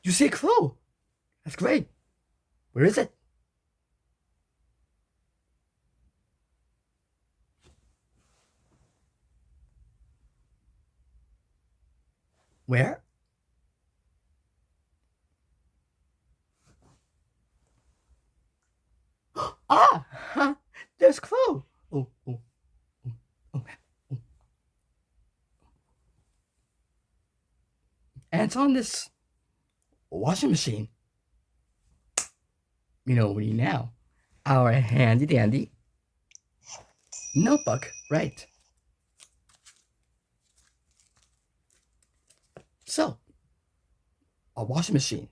You see a clue. That's great. Where is it? Where? Ah, there's clue. Oh, oh, oh, oh, oh. And it's on this washing machine. You know what we need now? Our handy dandy notebook, right? So, a washing machine.